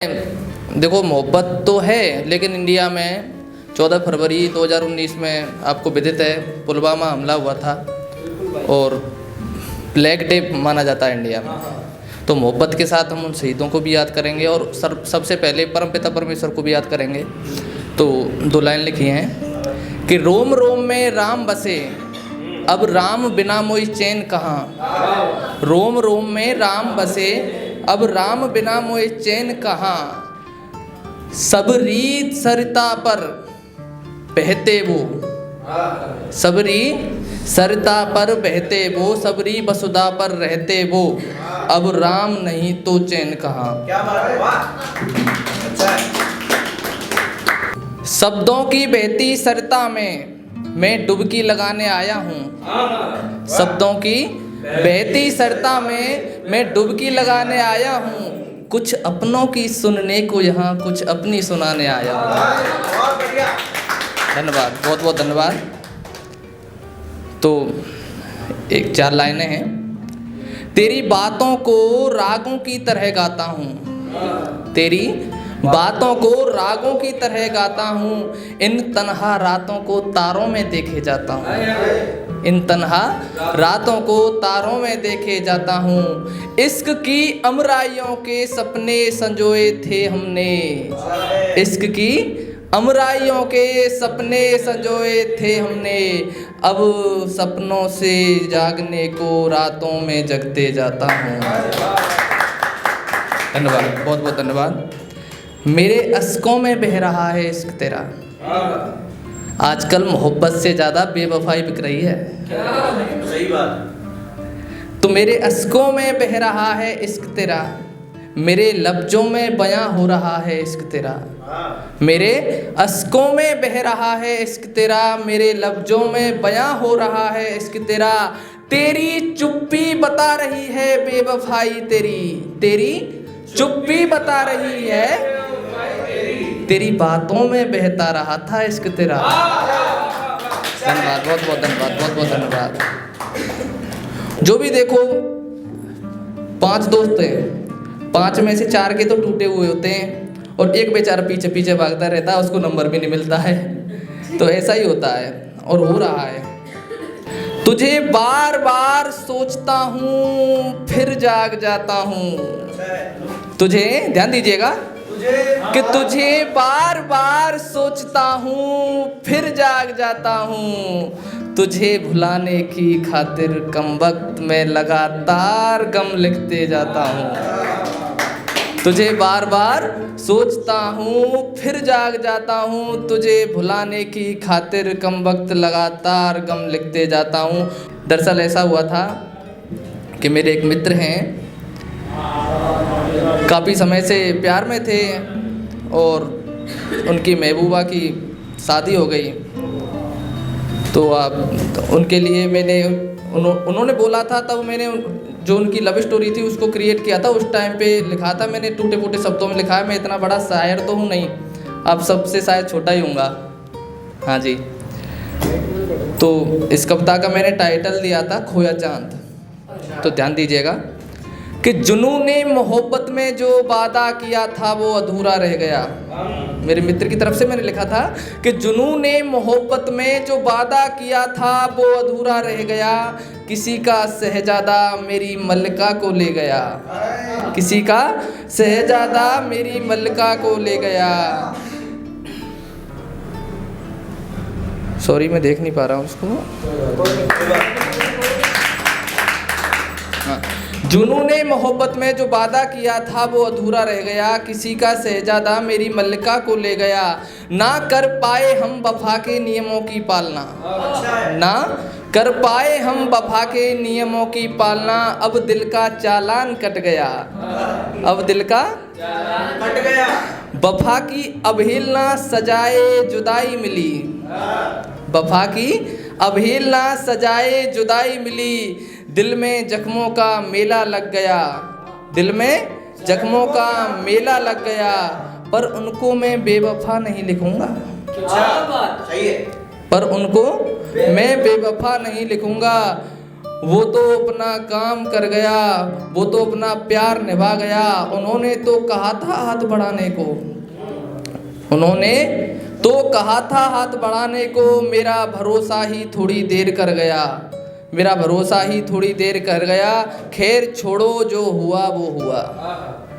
देखो मोहब्बत तो है, लेकिन इंडिया में 14 फरवरी 2019 में आपको विदित है पुलवामा हमला हुआ था और ब्लैक डे माना जाता है इंडिया में। तो मोहब्बत के साथ हम उन शहीदों को भी याद करेंगे और सबसे पहले परमपिता परमेश्वर को भी याद करेंगे। तो 2 लाइन लिखी हैं कि रोम रोम में राम बसे, अब राम बिना मोई चैन कहाँ। रोम रोम में राम बसे, अब राम बिना मोए चैन कहाँ। सब रीत सरिता पर बहते वो, सबरी सरिता पर बहते वो, सबरी वसुधा पर रहते वो, अब राम नहीं तो चैन कहाँ। क्या बात है, वाह, अच्छा है। शब्दों की बहती सरिता में मैं डुबकी लगाने आया हूँ। शब्दों की बहती सरिता में मैं डुबकी लगाने आया हूँ। कुछ अपनों की सुनने को यहाँ कुछ अपनी सुनाने आया हूँ। बहुत बढ़िया, धन्यवाद, बहुत बहुत धन्यवाद। तो 4 लाइनें हैं। तेरी बातों को रागों की तरह गाता हूँ, तेरी बातों को रागों की तरह गाता हूँ। इन तन्हा रातों को तारों में देखे जाता हूँ, इन तन्हा रातों को तारों में देखे जाता हूँ। इश्क की अमराइयों के सपने संजोए थे हमने, इश्क की अमराइयों के सपने संजोए थे हमने। अब सपनों से जागने को रातों में जगते जाता हूँ। धन्यवाद, बहुत बहुत धन्यवाद। मेरे अश्कों में बह रहा है इश्क तेरा। आजकल मोहब्बत से ज़्यादा बेवफाई बिक रही है। सही बात। तो मेरे अश्कों में बह रहा है इश्क तेरा, मेरे लफ्जों में बयां हो रहा है इश्क तेरा। मेरे अश्कों में बह रहा है इश्क तेरा, मेरे लफ्जों में बयां हो रहा है इश्क तेरा। तेरी चुप्पी बता रही है बेवफाई तेरी, तेरी चुप्पी बता रही है, तेरी बातों में बहता रहा था इश्क तेरा। धन्यवाद, बहुत बहुत धन्यवाद, बहुत बहुत धन्यवाद। जो भी देखो 5 दोस्त हैं, 5 में से 4 के तो टूटे हुए होते हैं और एक बेचारा पीछे पीछे भागता रहता है, उसको नंबर भी नहीं मिलता है। तो ऐसा ही होता है और हो रहा है। तुझे बार बार सोचता हूँ फिर जाग जाता हूँ। तुझे, ध्यान दीजिएगा, कि तुझे बार बार सोचता हूँ फिर जाग जाता हूँ। तुझे भुलाने की खातिर कम वक्त में लगातार गम लिखते जाता हूँ। तुझे बार बार सोचता हूँ फिर जाग जाता हूँ। तुझे भुलाने की खातिर कम वक्त लगातार गम लिखते जाता हूँ। दरअसल ऐसा हुआ था कि मेरे एक मित्र हैं, काफ़ी समय से प्यार में थे और उनकी महबूबा की शादी हो गई। तो उनके लिए मैंने उन्होंने बोला था, तब मैंने जो उनकी लव स्टोरी थी उसको क्रिएट किया था। उस टाइम पे लिखा था मैंने, टूटे फूटे शब्दों में लिखा है। मैं इतना बड़ा शायर तो हूँ नहीं, आप सबसे शायद छोटा ही हूँगा। हाँ जी। तो इस कविता का मैंने टाइटल दिया था खोया चांद। तो ध्यान दीजिएगा कि जुनूने मोहब्बत में जो वादा किया था वो अधूरा रह गया। मेरे मित्र की तरफ से मैंने लिखा था कि जुनूने मोहब्बत में जो वादा किया था वो अधूरा रह गया। किसी का शहजादा मेरी मल्लिका को ले गया, किसी का शहजादा मेरी मल्लिका को ले गया। सॉरी, मैं देख नहीं पा रहा हूँ उसको। हाँ। जुनूने मोहब्बत में जो वादा किया था वो अधूरा रह गया। किसी का शहजादा मेरी मल्लिका को ले गया। ना कर पाए हम वफा के नियमों की पालना, ना कर पाए हम वफा के नियमों की पालना। अब दिल का चालान कट गया, अब दिल का कट गया। वफा की अवहेलना सजाए जुदाई मिली, वफा की अवहेलना सजाए जुदाई मिली। दिल में जख्मों का मेला लग गया, दिल में जख्मों का मेला लग गया। पर उनको मैं बेवफा नहीं लिखूंगा, सही है। पर उनको मैं बेवफा नहीं लिखूंगा। वो तो अपना काम कर गया, वो तो अपना प्यार निभा गया। उन्होंने तो कहा था हाथ बढ़ाने को, उन्होंने तो कहा था हाथ बढ़ाने को, मेरा भरोसा ही थोड़ी देर कर गया, मेरा भरोसा ही थोड़ी देर कर गया। खैर छोड़ो जो हुआ वो हुआ,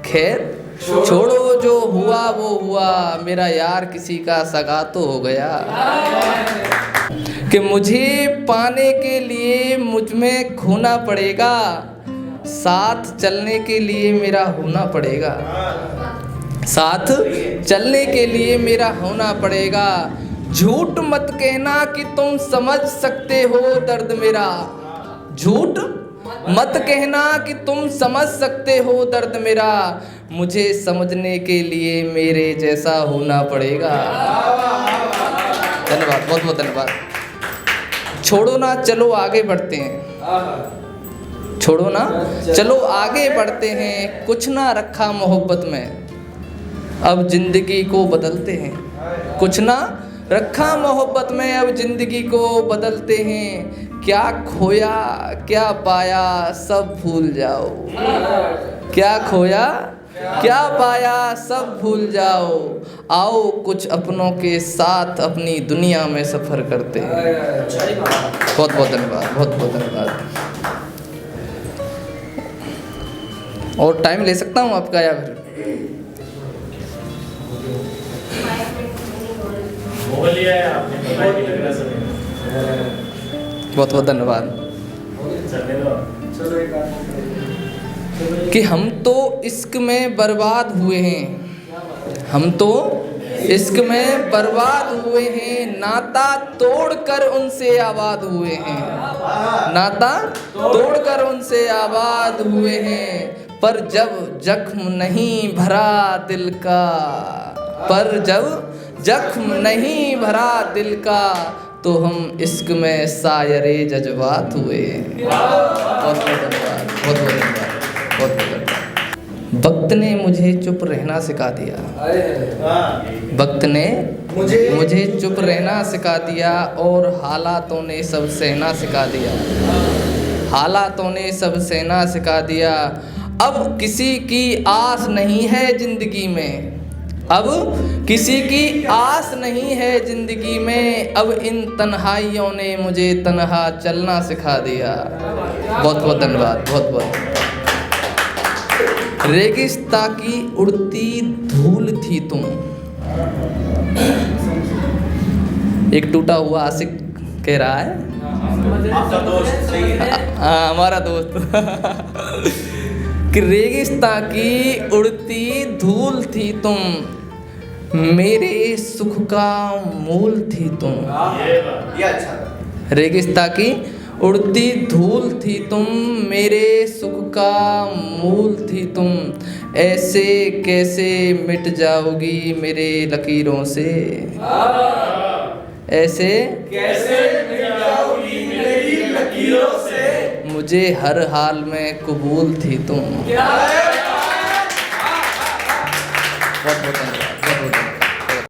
खैर छोड़ो जो हुआ वो हुआ, मेरा यार किसी का सगा तो हो गया। कि मुझे पाने के लिए मुझ में खोना पड़ेगा, साथ चलने के लिए मेरा होना पड़ेगा, साथ चलने के लिए मेरा होना पड़ेगा। झूठ मत कहना कि तुम समझ सकते हो दर्द मेरा, झूठ मत कहना कि तुम समझ सकते हो दर्द मेरा, मुझे समझने के लिए मेरे जैसा होना पड़ेगा। धन्यवाद, बहुत बहुत धन्यवाद। छोड़ो ना चलो आगे बढ़ते हैं, छोड़ो ना चलो आगे बढ़ते हैं, कुछ ना रखा मोहब्बत में अब जिंदगी को बदलते हैं, कुछ ना रखा मोहब्बत में अब जिंदगी को बदलते हैं। क्या खोया क्या पाया सब भूल जाओ, क्या खोया क्या पाया सब भूल जाओ, आओ कुछ अपनों के साथ अपनी दुनिया में सफ़र करते हैं। बहुत बहुत धन्यवाद, बहुत बहुत धन्यवाद। और टाइम ले सकता हूँ आपका या फिर? बहुत बहुत धन्यवाद। कि हम तो इश्क में बर्बाद हुए हैं, हम तो इश्क में बर्बाद हुए हैं, नाता तोड़कर उनसे आबाद हुए हैं, नाता तोड़कर उनसे आबाद हुए हैं। पर जब जख्म नहीं भरा दिल का, पर जब जख्म नहीं भरा दिल का, तो हम इश्क में शायरे जज्बात हुए। बहुत बहुत धन्यवाद, बहुत बहुत धन्यवाद, बहुत बहुत धन्यवाद। वक्त ने मुझे चुप रहना सिखा दिया, वक्त ने मुझे चुप रहना सिखा दिया, और हालातों ने सब सहना सिखा दिया, हालातों ने सब सहना सिखा दिया। अब किसी की आस नहीं है ज़िंदगी में, अब किसी की आस नहीं है ज़िंदगी में, अब इन तन्हाइयों ने मुझे तन्हा चलना सिखा दिया। बहुत बहुत धन्यवाद, बहुत बहुत। रेगिस्तां की उड़ती धूल थी तुम, एक टूटा हुआ आशिक कह रहा है, आपका दोस्त सही है, हाँ हमारा दोस्त। कि रेगिस्तां की उड़ती धूल थी तुम, मेरे सुख का मूल थी तुम। ये अच्छा था। रेगिस्तां की उड़ती धूल थी तुम, मेरे सुख का मूल थी तुम, ऐसे कैसे मिट जाओगी मेरे लकीरों से, ऐसे कैसे मिट जाओगी मेरी लकीरों से, मुझे हर हाल में कबूल थी तुम। बहुत बहुत धन्यवाद।